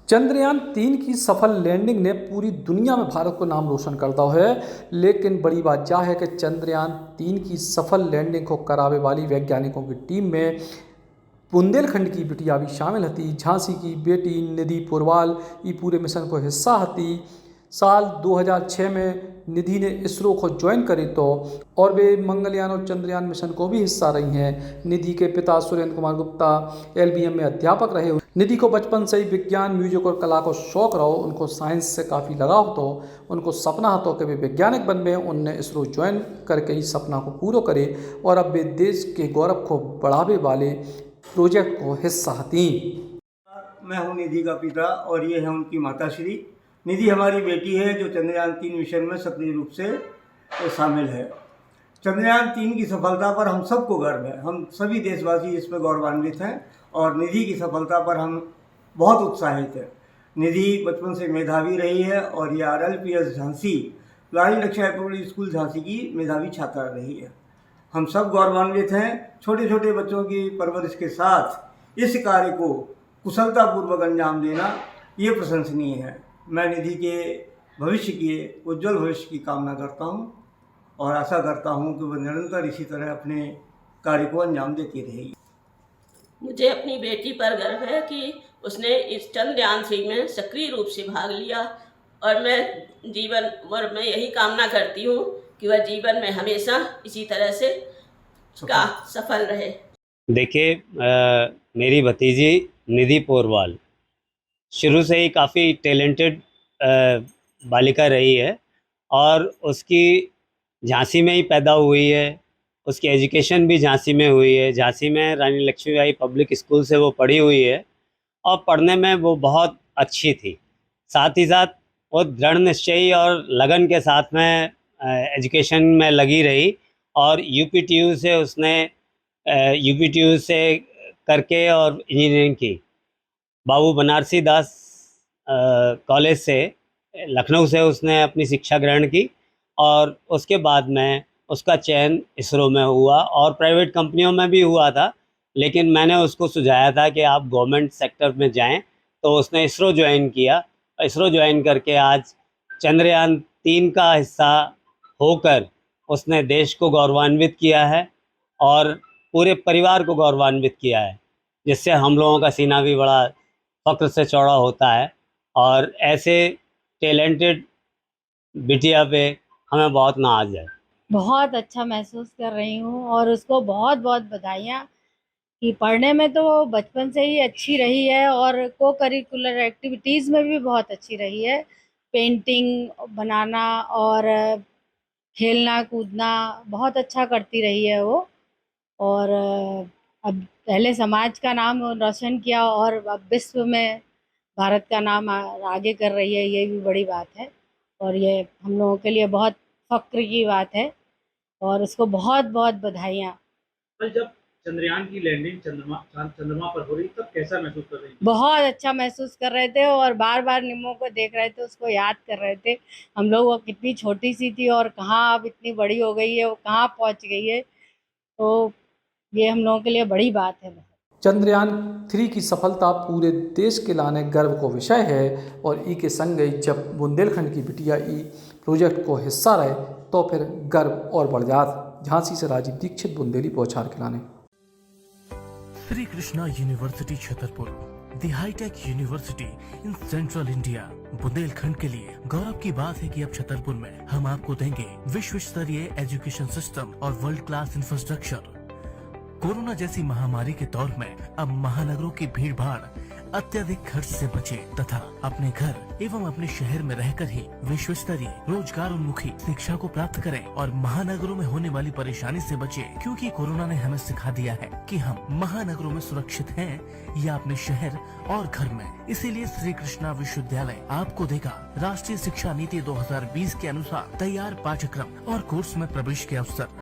चंद्रयान 3 की सफल लैंडिंग ने पूरी दुनिया में भारत को नाम रोशन करता है। लेकिन बड़ी बात यह है कि चंद्रयान 3 की सफल लैंडिंग को कराने वाली वैज्ञानिकों की टीम में बुंदेलखंड की बिटिया भी शामिल थी। झांसी की बेटी निधि पोरवाल ये पूरे मिशन को हिस्सा थी। साल 2006 में निधि ने इसरो को ज्वाइन करी तो और वे मंगलयान और चंद्रयान मिशन को भी हिस्सा रही हैं। निधि के पिता सुरेंद्र कुमार गुप्ता LBM में अध्यापक रहे। निधि को बचपन से ही विज्ञान, म्यूजिक और कला को शौक रहो। उनको साइंस से काफ़ी लगाव तो उनको सपना तो कि वे वैज्ञानिक बन में। उनने इसरो ज्वाइन करके ही सपना को पूरा करे और अब वे देश के गौरव को बढ़ावे वाले प्रोजेक्ट को हिस्सा थी। मैं हूं निधि का पिता और ये है उनकी माताश्री। निधि हमारी बेटी है जो चंद्रयान 3 मिशन में सक्रिय रूप से शामिल है। चंद्रयान 3 की सफलता पर हम सबको गर्व है। हम सभी देशवासी इसमें गौरवान्वित हैं और निधि की सफलता पर हम बहुत उत्साहित हैं। निधि बचपन से मेधावी रही है और ये RLPS झांसी रानी लक्ष्मीबाई पब्लिक स्कूल झांसी की मेधावी छात्रा रही है। हम सब गौरवान्वित हैं। छोटे छोटे बच्चों की परवरिश के साथ इस कार्य को कुशलतापूर्वक अंजाम देना ये प्रशंसनीय है। मैं निधि के भविष्य की उज्जवल भविष्य की कामना करता हूँ और आशा करता हूँ कि वह निरंतर इसी तरह अपने कार्य को अंजाम देती रहेगी। मुझे अपनी बेटी पर गर्व है कि उसने इस चंद्रयान 3 में सक्रिय रूप से भाग लिया और मैं जीवन भर में यही कामना करती हूँ कि वह जीवन में हमेशा इसी तरह से सफल रहे। देखिए, मेरी भतीजी निधि पोरवाल शुरू से ही काफ़ी टैलेंटेड बालिका रही है और उसकी झांसी में ही पैदा हुई है। उसकी एजुकेशन भी झांसी में हुई है। झांसी में रानी लक्ष्मीबाई पब्लिक स्कूल से वो पढ़ी हुई है और पढ़ने में वो बहुत अच्छी थी। साथ ही साथ वो दृढ़ निश्चयी और लगन के साथ में एजुकेशन में लगी रही और UPTU से उसने UPTU से करके और इंजीनियरिंग की। बाबू बनारसी दास कॉलेज से लखनऊ से उसने अपनी शिक्षा ग्रहण की और उसके बाद में उसका चयन इसरो में हुआ और प्राइवेट कंपनियों में भी हुआ था। लेकिन मैंने उसको सुझाया था कि आप गवर्नमेंट सेक्टर में जाएं, तो उसने इसरो ज्वाइन किया। इसरो ज्वाइन करके आज चंद्रयान 3 का हिस्सा होकर उसने देश को गौरवान्वित किया है और पूरे परिवार को गौरवान्वित किया है, जिससे हम लोगों का सीना भी बड़ा फक्र से चौड़ा होता है। और ऐसे टैलेंटेड बिटिया पे हमें बहुत नाज है। बहुत अच्छा महसूस कर रही हूँ और उसको बहुत बहुत बधाइयाँ कि पढ़ने में तो वो बचपन से ही अच्छी रही है और को करिकुलर एक्टिविटीज़ में भी बहुत अच्छी रही है। पेंटिंग बनाना और खेलना कूदना बहुत अच्छा करती रही है वो। और अब पहले समाज का नाम रोशन किया और अब विश्व में भारत का नाम आगे कर रही है, ये भी बड़ी बात है और ये हम लोगों के लिए बहुत फ़क्र की बात है और उसको बहुत बहुत बधाइयाँ। जब चंद्रयान की लैंडिंग चंद्रमा पर हो रही तब कैसा महसूस कर रही थी? बहुत अच्छा महसूस कर रहे थे और बार बार निमो को देख रहे थे, उसको याद कर रहे थे। हम लोग वो कितनी छोटी सी थी और कहाँ अब इतनी बड़ी हो गई है, वो कहाँ पहुँच गई है, तो ये हम लोगों के लिए बड़ी बात है। चंद्रयान 3 की सफलता पूरे देश के लाने गर्व को विषय है और ई के संग जब बुंदेलखंड की बिटिया ई प्रोजेक्ट को हिस्सा रहे तो फिर गर्व और बढ़ जात। झांसी से राजीव दीक्षित, बुंदेली पहुंचार के लाने। Shri Krishna University Chhatarpur, the hi-tech university in central India. Bundelkhand के लिए गौरव की बात है कि अब छतरपुर में हम आपको देंगे विश्व स्तरीय एजुकेशन सिस्टम और वर्ल्ड क्लास इंफ्रास्ट्रक्चर। कोरोना जैसी महामारी के दौर में अब महानगरों की भीड़ भाड़, अत्यधिक खर्च से बचे तथा अपने घर एवं अपने शहर में रहकर ही विश्व स्तरीय रोजगार उन्मुखी शिक्षा को प्राप्त करें और महानगरों में होने वाली परेशानी से बचे, क्योंकि कोरोना ने हमें सिखा दिया है कि हम महानगरों में सुरक्षित हैं या अपने शहर और घर में। इसीलिए श्री कृष्णा विश्वविद्यालय आपको देगा राष्ट्रीय शिक्षा नीति 2020 के अनुसार तैयार पाठ्यक्रम और कोर्स में प्रवेश के अवसर।